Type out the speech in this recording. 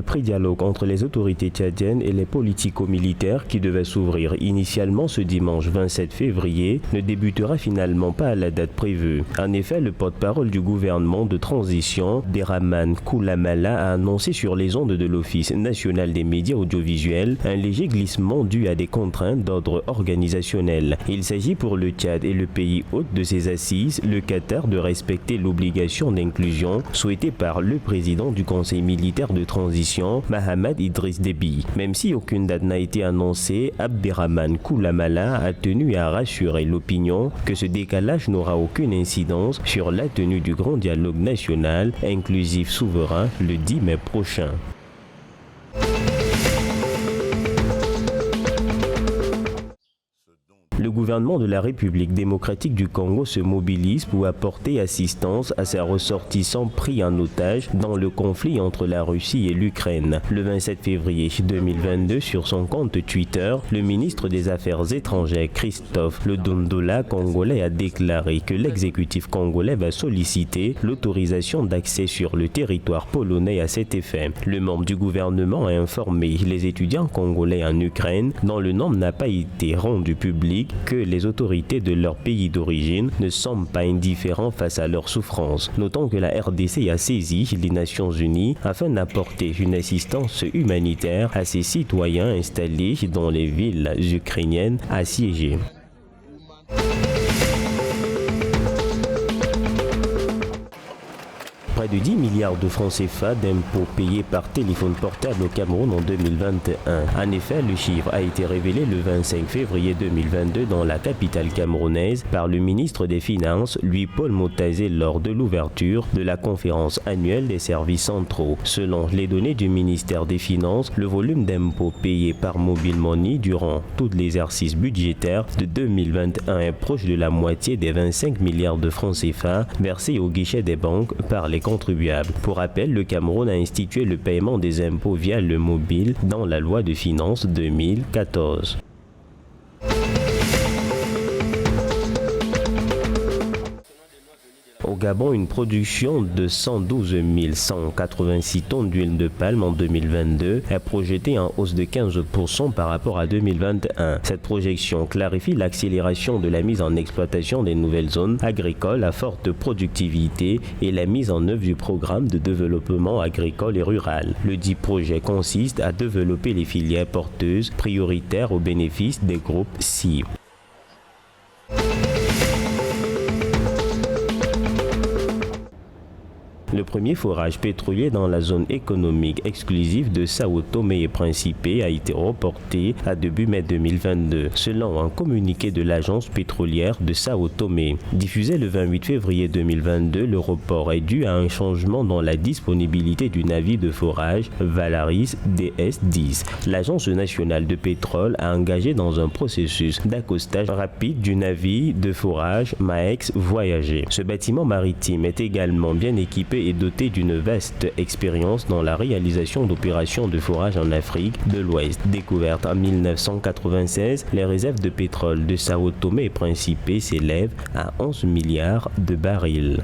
pré-dialogue entre les autorités tchadiennes et les politico-militaires qui devait s'ouvrir initialement ce dimanche 27 février ne débutera finalement pas à la date prévue. En effet, le porte-parole du gouvernement de transition, Abderrahmane Koulamala, a annoncé sur les ondes de l'Office national des médias audiovisuels un léger glissement dû à des contraintes d'ordre organisationnel. Il s'agit pour le Tchad et le pays hôte de ses assises, le Qatar, de respecter l'obligation d'inclusion souhaitée par le président du Conseil militaire de transition, Mahamad Idriss Déby. Même si aucune date n'a été annoncée, Abderrahmane Koulamala a tenu à rassurer l'opinion que ce décalage n'aura aucune incidence sur la tenue du grand dialogue national inclusif souverain le 10 mai prochain. Le gouvernement de la République démocratique du Congo se mobilise pour apporter assistance à ses ressortissants pris en otage dans le conflit entre la Russie et l'Ukraine. Le 27 février 2022, sur son compte Twitter, le ministre des Affaires étrangères Christophe Lodondola congolais a déclaré que l'exécutif congolais va solliciter l'autorisation d'accès sur le territoire polonais à cet effet. Le membre du gouvernement a informé les étudiants congolais en Ukraine, dont le nom n'a pas été rendu public, que les autorités de leur pays d'origine ne semblent pas indifférents face à leurs souffrances. Notons que la RDC a saisi les Nations Unies afin d'apporter une assistance humanitaire à ses citoyens installés dans les villes ukrainiennes assiégées. Près de 10 milliards de francs CFA d'impôts payés par téléphone portable au Cameroun en 2021. En effet, le chiffre a été révélé le 25 février 2022 dans la capitale camerounaise par le ministre des Finances, Louis-Paul Motazé, lors de l'ouverture de la conférence annuelle des services centraux. Selon les données du ministère des Finances, le volume d'impôts payés par Mobile Money durant tout l'exercice budgétaire de 2021 est proche de la moitié des 25 milliards de francs CFA versés au guichet des banques par les contribuables. Pour rappel, le Cameroun a institué le paiement des impôts via le mobile dans la loi de finances 2014. Au Gabon, une production de 112 186 tonnes d'huile de palme en 2022 est projetée en hausse de 15% par rapport à 2021. Cette projection clarifie l'accélération de la mise en exploitation des nouvelles zones agricoles à forte productivité et la mise en œuvre du programme de développement agricole et rural. Le dit projet consiste à développer les filières porteuses prioritaires au bénéfice des groupes cibles. Le premier forage pétrolier dans la zone économique exclusive de Sao Tomé et Principe a été reporté à début mai 2022, selon un communiqué de l'agence pétrolière de Sao Tomé. Diffusé le 28 février 2022, le report est dû à un changement dans la disponibilité du navire de forage Valaris DS-10. L'agence nationale de pétrole a engagé dans un processus d'accostage rapide du navire de forage Maex Voyager. Ce bâtiment maritime est également bien équipé et doté d'une vaste expérience dans la réalisation d'opérations de forage en Afrique de l'Ouest. Découverte en 1996, les réserves de pétrole de Sao Tomé et Principe s'élèvent à 11 milliards de barils.